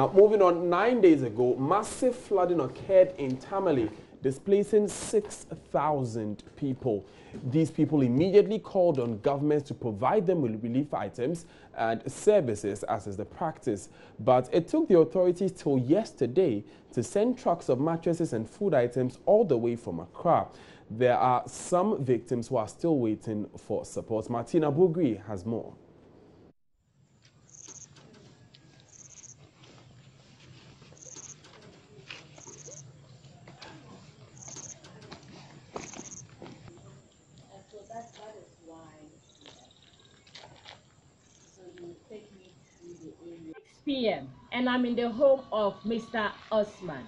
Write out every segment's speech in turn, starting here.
Now, moving on, 9 days ago, massive flooding occurred in Tamale, displacing 6,000 people. These people immediately called on governments to provide them with relief items and services, as is the practice. But it took the authorities till yesterday to send trucks of mattresses and food items all the way from Accra. There are some victims who are still waiting for support. Martina Bugri has more. PM and I'm in the home of Mr. Osman.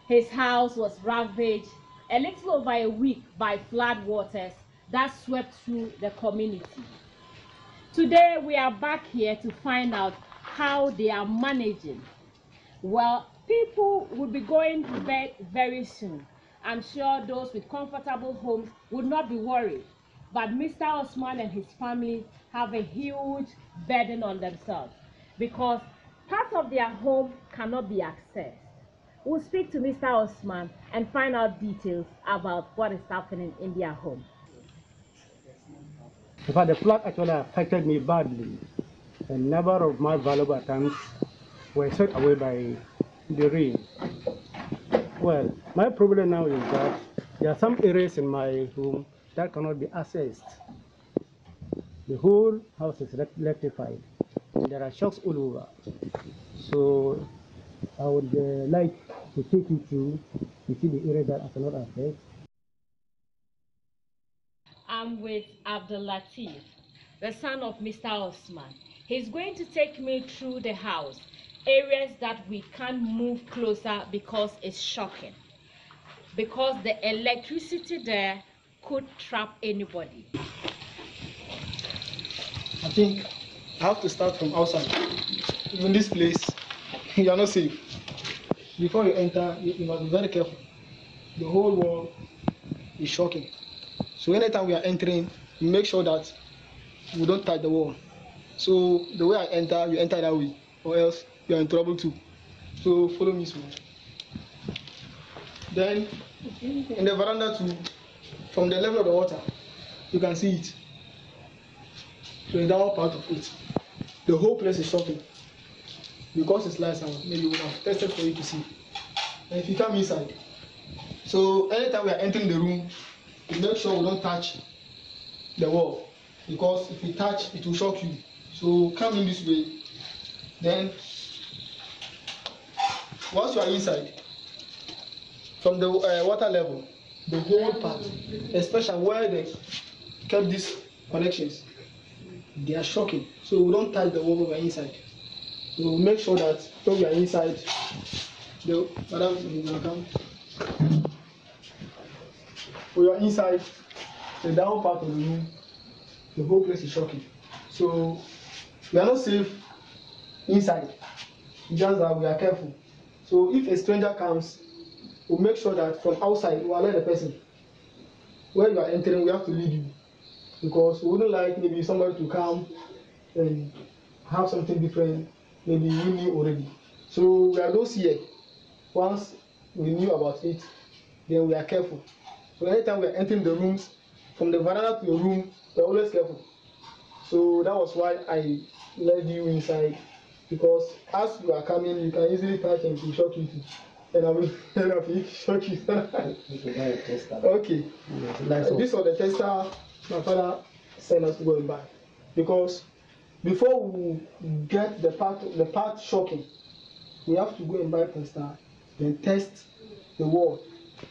His house was ravaged a little over a week by flood waters that swept through the community. Today we are back here to find out how they are managing. Well, people will be going to bed very soon. I'm sure those with comfortable homes would not be worried. But Mr. Osman and his family have a huge burden on themselves because part of their home cannot be accessed. We'll speak to Mr. Osman and find out details about what is happening in their home. In fact, the flood actually affected me badly. A number of my valuable items were swept away by the rain. Well, my problem now is that there are some areas in my home that cannot be accessed. The whole house is electrified. There are shocks all over. So I would like to take you to see the area that I cannot access. I'm with Abdul Latif, the son of Mr. Osman. He's going to take me through the house, areas that we can't move closer because it's shocking. Because the electricity there could trap anybody. I think I have to start from outside. In this place, you are not safe. Before you enter, you must be very careful. The whole wall is shocking. So anytime we are entering, we make sure that we don't touch the wall. So the way I enter, you enter that way, or else you are in trouble too. So follow me small. Then in the veranda too, from the level of the water, you can see it. So in that part of it, the whole place is shocking. Because it's light sound, maybe we have tested for you to see. And if you come inside, so anytime we are entering the room, we make sure we don't touch the wall. Because if you touch, it will shock you. So come in this way. Then, once you are inside, from the water level, the whole part, especially where they kept these connections, they are shocking. So we don't touch the wall when we are inside. So we'll make sure that when we are inside, we are inside the down part of the room, the whole place is shocking. So we are not safe inside, just that we are careful. So if a stranger comes, we'll make sure that from outside we alert the person. When you are entering, we have to lead you. Because we wouldn't like maybe somebody to come and have something different, maybe you knew already. So we are those here. Once we knew about it, then we are careful. So anytime we are entering the rooms, from the veranda to your room, we are always careful. So that was why I led you inside, because as you are coming, you can easily touch and it will shock you too. And I will shock you. Okay. This was the tester my father sent us to go and buy. Because before we get the part shocking, we have to go and buy tester, then test the wall.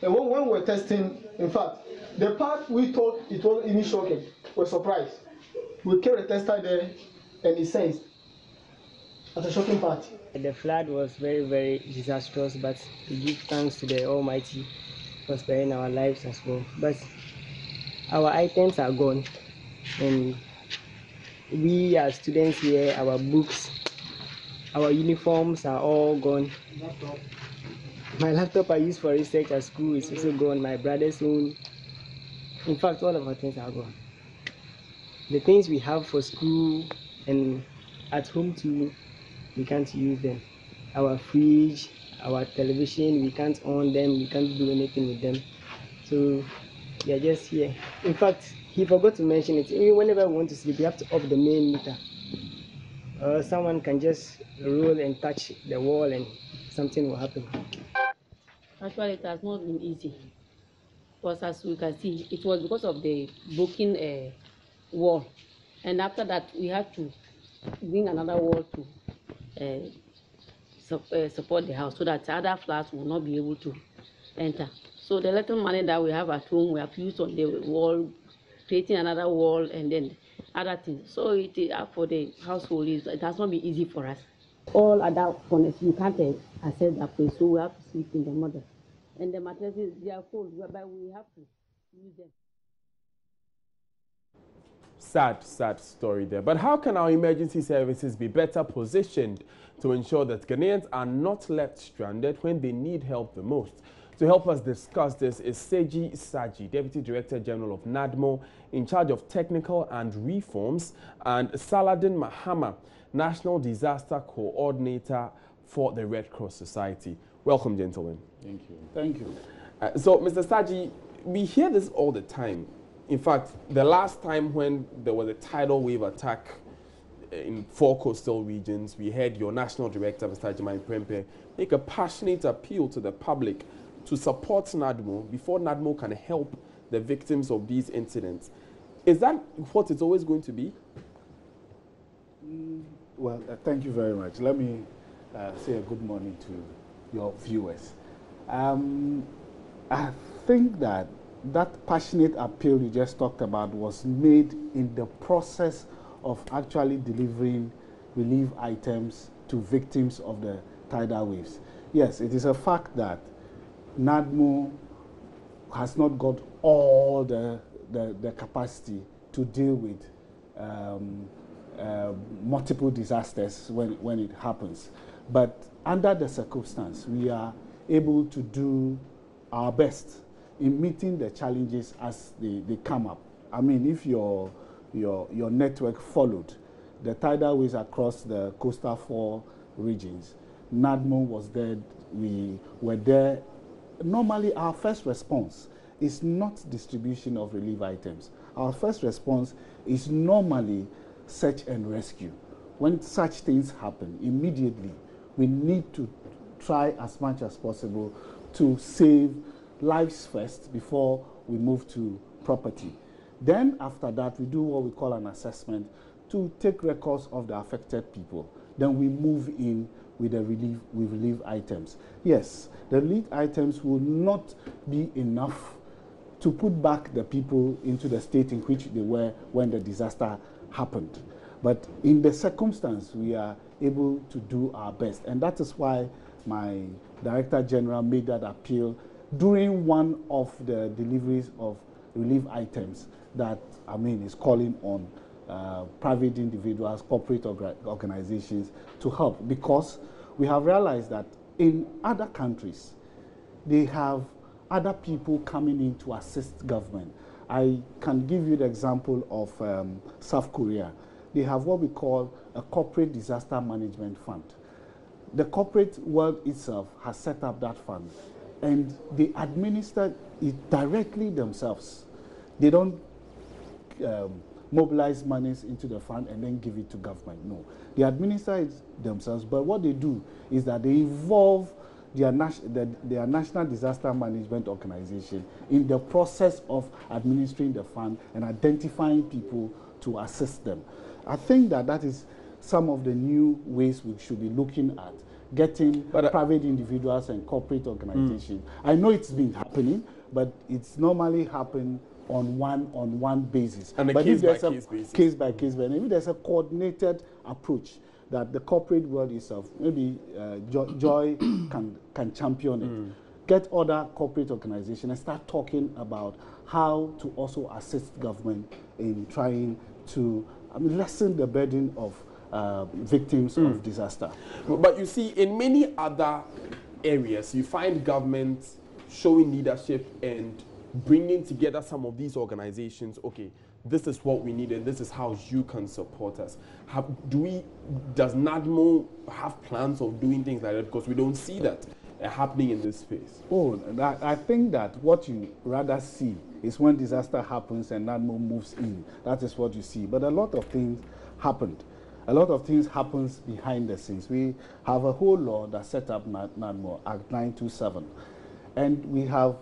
And when we were testing, in fact, the part we thought it wasn't even shocking, we were surprised. We kept the tester there and it sensed as a shocking part. The flood was very, very disastrous, but we give thanks to the Almighty for sparing our lives as well. But our items are gone, and we as students here, our books, our uniforms are all gone. My laptop I use for research at school is also gone. My brother's own. In fact, all of our things are gone. The things we have for school and at home too, we can't use them. our fridge, our television. We can't on them. We can't do anything with them. So we are just here. In fact, he forgot to mention it. Even whenever we want to sleep, we have to off the main meter. Someone can just roll and touch the wall and something will happen. Actually, it has not been easy. Because as we can see, it was because of the broken wall. And after that, we had to bring another wall to support the house so that other flats will not be able to enter. So the little money that we have at home, we have used on the wall, creating another wall, and then other things. So it is for the household. It has not been easy for us. All other corners, you can't access that place, so we have to sleep in the mother. And the mattresses, they are cold, whereby we have to use them. Sad story there. But how can our emergency services be better positioned to ensure that Ghanaians are not left stranded when they need help the most? To help us discuss this is Saji, Deputy Director General of NADMO, in charge of technical and reforms, and Saladin Mahama, National Disaster Coordinator for the Red Cross Society. Welcome, gentlemen. Thank you. Thank you. So, Mr. Saji, we hear this all the time. In fact, the last time when there was a tidal wave attack in 4 coastal regions, we heard your National Director, Mr. Ajimai Prempe, make a passionate appeal to the public to support NADMO before NADMO can help the victims of these incidents. Is that what it's always going to be? Well, thank you very much. Let me say a good morning to your viewers. I think that passionate appeal you just talked about was made in the process of actually delivering relief items to victims of the tidal waves. Yes, it is a fact that NADMO has not got all the capacity to deal with multiple disasters when it happens. But under the circumstance, we are able to do our best in meeting the challenges as they come up. I mean, if your network followed the tidal waves across the coastal 4 regions, NADMO was there, we were there. Normally, our first response is not distribution of relief items. Our first response is normally search and rescue. When such things happen, immediately, we need to try as much as possible to save lives first before we move to property. Then after that, we do what we call an assessment to take records of the affected people. Then we move in with the relief items. Yes, the relief items will not be enough to put back the people into the state in which they were when the disaster happened. But in the circumstance, we are able to do our best. And that is why my Director General made that appeal during one of the deliveries of relief items that, I mean, is calling on private individuals, corporate organizations to help, because we have realized that in other countries, they have other people coming in to assist government. I can give you the example of South Korea. They have what we call a corporate disaster management fund. The corporate world itself has set up that fund, and they administer it directly themselves. They don't mobilize monies into the fund and then give it to government. No, they administer it themselves. But what they do is that they involve their National Disaster Management Organization in the process of administering the fund and identifying people to assist them. I think that is some of the new ways we should be looking at, getting private individuals and corporate organizations. I know it's been happening, but it's normally happened on one basis. And but case if there's by a case basis. Case by case, but if there's a coordinated approach that the corporate world itself, maybe Joy can champion it, get other corporate organizations and start talking about how to also assist government in trying to lessen the burden of victims of disaster. But you see, in many other areas, you find governments showing leadership and bringing together some of these organizations, okay, this is what we need and this is how you can support us. Does NADMO have plans of doing things like that? Because we don't see that happening in this space. Oh, I think that what you rather see is when disaster happens and NADMO moves in. That is what you see. But a lot of things happened. A lot of things happens behind the scenes. We have a whole law that set up NADMO, Act 927. And we have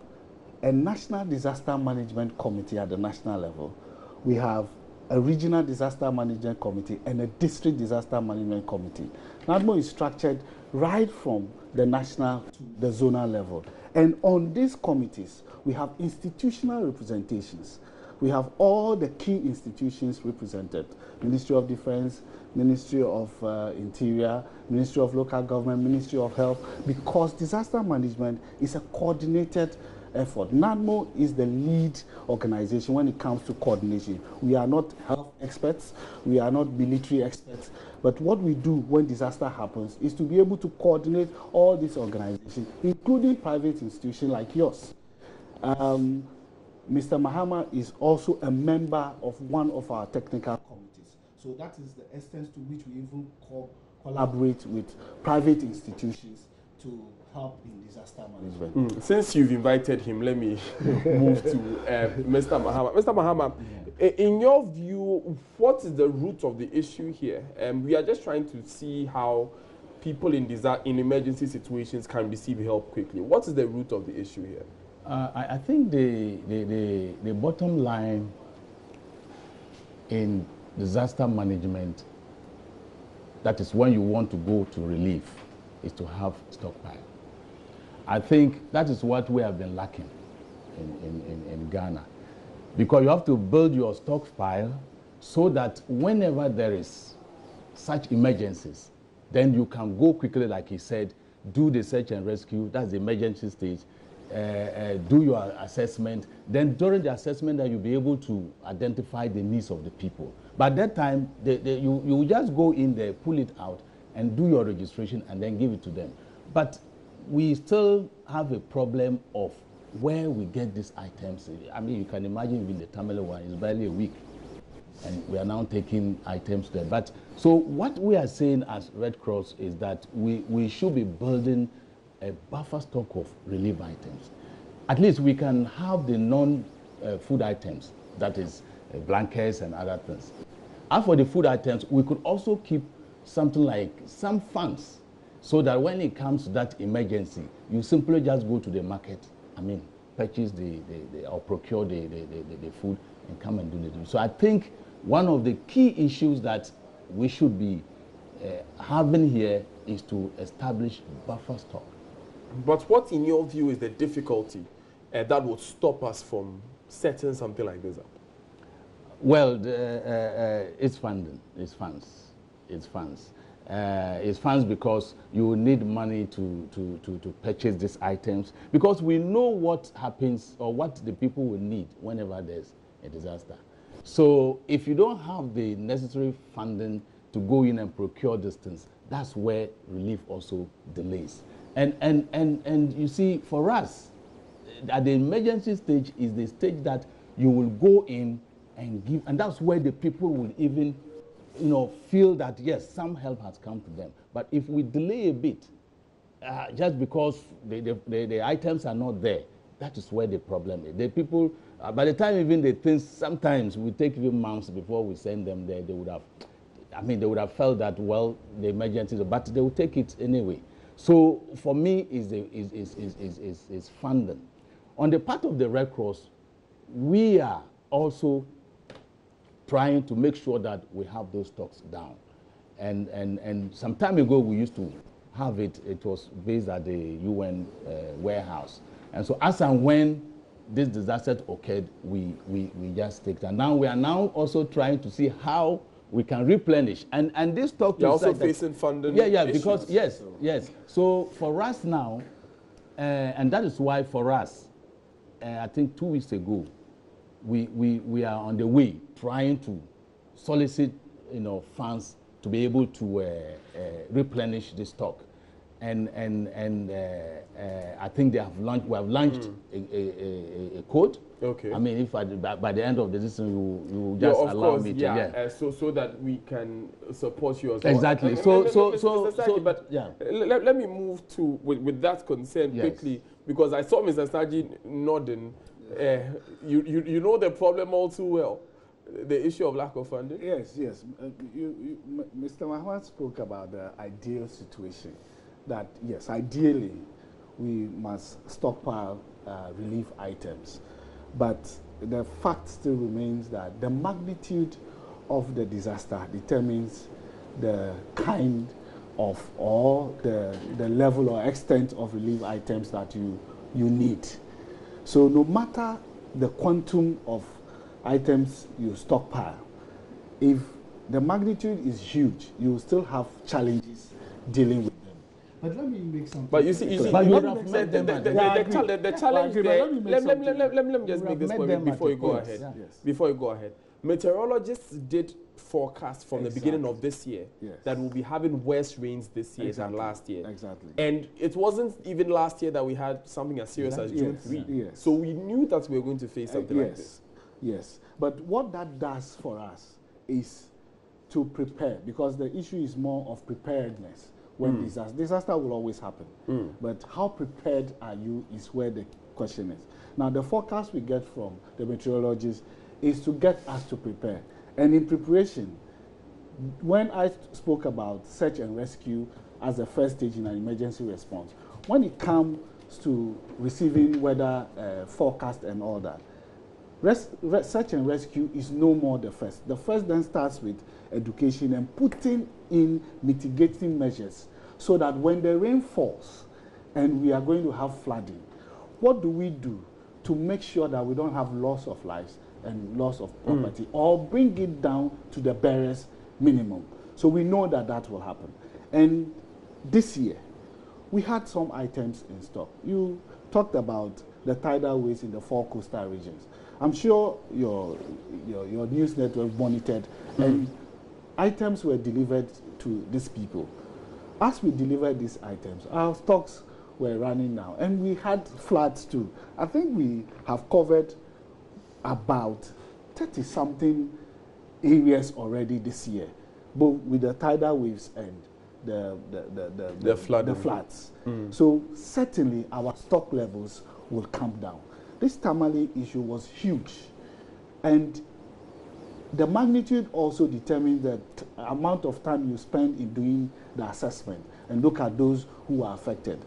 a National Disaster Management Committee at the national level. We have a Regional Disaster Management Committee and a District Disaster Management Committee. NADMO is structured right from the national to the zonal level. And on these committees, we have institutional representations. We have all the key institutions represented: Ministry of Defense, Ministry of Interior, Ministry of Local Government, Ministry of Health, because disaster management is a coordinated effort. NADMO is the lead organization when it comes to coordination. We are not health experts, we are not military experts, but what we do when disaster happens is to be able to coordinate all these organizations, including private institutions like yours. Mr. Mahama is also a member of one of our technical committees. So that is the extent to which we even collaborate with private institutions to help in disaster management. Since you've invited him, let me move to Mr. Mahama. Mr. Mahama, in your view, what is the root of the issue here? We are just trying to see how people in emergency situations can receive help quickly. What is the root of the issue here? I think the bottom line in disaster management, that is when you want to go to relief, is to have stockpile. I think that is what we have been lacking in Ghana, because you have to build your stockpile so that whenever there is such emergencies, then you can go quickly, like he said, do the search and rescue, that's the emergency stage, do your assessment. Then during the assessment, that you'll be able to identify the needs of the people. But at that time, you just go in there, pull it out, and do your registration, and then give it to them. But we still have a problem of where we get these items. I mean, you can imagine even the Tamale one is barely a week, and we are now taking items there. But so what we are saying as Red Cross is that we should be building a buffer stock of relief items. At least we can have the non-food items, that is blankets and other things. As for the food items, we could also keep something like some funds, so that when it comes to that emergency, you simply just go to the market, purchase or procure the food and come and do the. So I think one of the key issues that we should be having here is to establish buffer stock. But what, in your view, is the difficulty that would stop us from setting something like this up? Well, it's funding, it's funds. It's funds because you need money to purchase these items, because we know what happens or what the people will need whenever there's a disaster. So if you don't have the necessary funding to go in and procure these things, that's where relief also delays. And you see, for us, at the emergency stage is the stage that you will go in and give, and that's where the people will even feel that, yes, some help has come to them. But if we delay a bit, just because the items are not there, that is where the problem is. The people, by the time even the things, sometimes we take even months before we send them there, they would have felt that, well, the emergency, but they will take it anyway. So for me, is funding. On the part of the Red Cross, we are also trying to make sure that we have those stocks down. And some time ago, we used to have it. It was based at the UN warehouse. And so as and when this disaster occurred, we just take that. Now we are now also trying to see how we can replenish. And this stock... You're also facing funding Yeah, issues. because, yes. So for us now, and that is why for us, I think 2 weeks ago, we are on the way trying to solicit funds to be able to replenish the stock. I think they have launched. We have launched a code. Okay. I mean, if by the end of the season you just allow me to, so that we can support you as well. Exactly. But let me move to with that concern quickly, because I saw Mr. Saji nodding. You know the problem all too well, the issue of lack of funding. Yes. Mr. Mahmoud spoke about the ideal situation. That yes, ideally, we must stockpile relief items. But the fact still remains that the magnitude of the disaster determines the kind of or the level or extent of relief items that you need. So no matter the quantum of items you stockpile, if the magnitude is huge, you will still have challenges dealing with them. But let me make something. But you see, the challenge there. Let me just make this point before you go ahead. Yes. Before you go ahead, meteorologists did forecast from the beginning of this year that we'll be having worse rains this year than last year. Exactly. And it wasn't even last year that we had something as serious as June 3. Yes. So we knew that we were going to face something like this. Yes. But what that does for us is to prepare, because the issue is more of preparedness. When disaster will always happen. But how prepared are you is where the question is. Now, the forecast we get from the meteorologists is to get us to prepare. And in preparation, when I spoke about search and rescue as the first stage in an emergency response, when it comes to receiving weather forecast and all that, search and rescue is no more the first. The first then starts with education and putting in mitigating measures so that when the rain falls and we are going to have flooding, what do we do to make sure that we don't have loss of lives and loss of property, or bring it down to the barest minimum? So we know that that will happen. And this year, we had some items in stock. You talked about the tidal waves in the 4 coastal regions. I'm sure your news network monitored, and items were delivered to these people. As we delivered these items, our stocks were running now, and we had floods too. I think we have covered about 30-something areas already this year, both with the tidal waves and the floods. So certainly our stock levels will come down. This Tamale issue was huge, and the magnitude also determines the amount of time you spend in doing the assessment and look at those who are affected.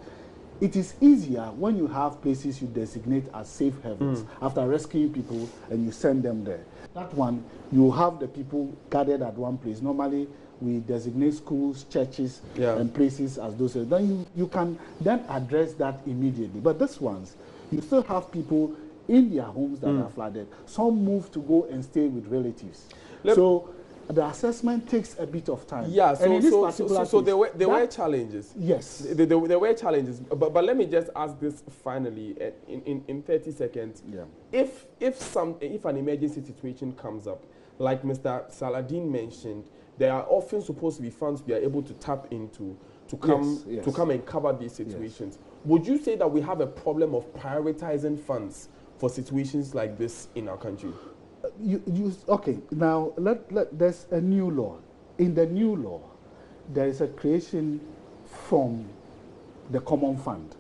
It is easier when you have places you designate as safe havens after rescuing people and you send them there. That one, you have the people gathered at one place. Normally, we designate schools, churches, and places as those. Then you can then address that immediately. But this ones, you still have people in their homes that are flooded. Some move to go and stay with relatives. So the assessment takes a bit of time. Yeah, so there were challenges. Yes. There were challenges. But let me just ask this finally in 30 seconds. Yeah. If an emergency situation comes up, like Mr. Saladin mentioned, there are often supposed to be funds we are able to tap into to come and cover these situations. Yes. Would you say that we have a problem of prioritizing funds for situations like this in our country? Okay, now there's a new law. In the new law, there is a creation from the common fund.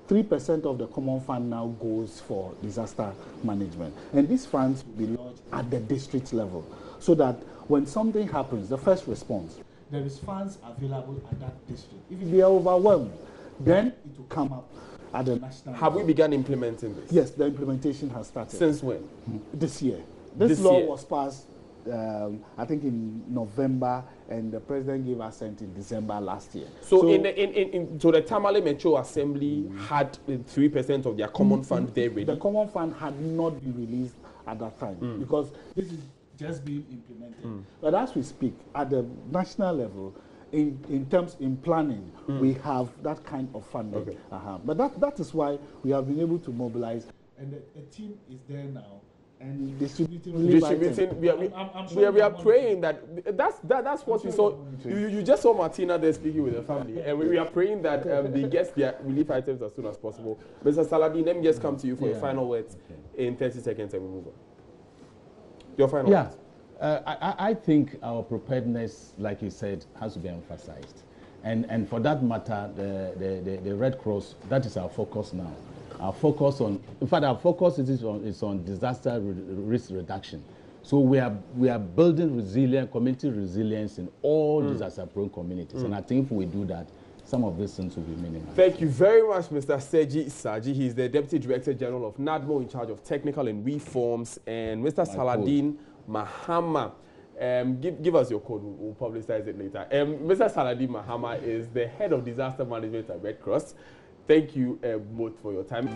3% of the common fund now goes for disaster management. And these funds will be lodged at the district level, so that when something happens, the first response, there is funds available at that district. If they are overwhelmed, then it will come up at the national level. Have we begun implementing this? Yes, the implementation has started. Since when? This year. This law was passed, I think, in November, and the president gave assent in December last year. So the Tamale Metro Assembly had 3% of their common fund there ready? The common fund had not been released at that time because this is just being implemented. But as we speak, at the national level, in planning, we have that kind of funding. Okay. But that is why we have been able to mobilize, and a team is there now. and distributing relief items. We are praying that's what we saw. You just saw Martina there speaking with the family, and we are praying that they get their relief items as soon as possible. Mr. Saladin, let me just come to you for your final words in 30 seconds, and we move on. Your final words. I think our preparedness, like you said, has to be emphasized. And for that matter, the Red Cross, that is our focus now. Our focus is on disaster risk reduction. So we are building community resilience in all disaster-prone communities. And I think if we do that, some of these things will be minimized. Thank you very much, Mr. Saji. He's the Deputy Director General of NADMO in charge of technical and reforms. And Mr. Saladin Mahama, give us your code. We'll publicize it later. Mr. Saladin Mahama is the Head of Disaster Management at Red Cross. Thank you both for your time.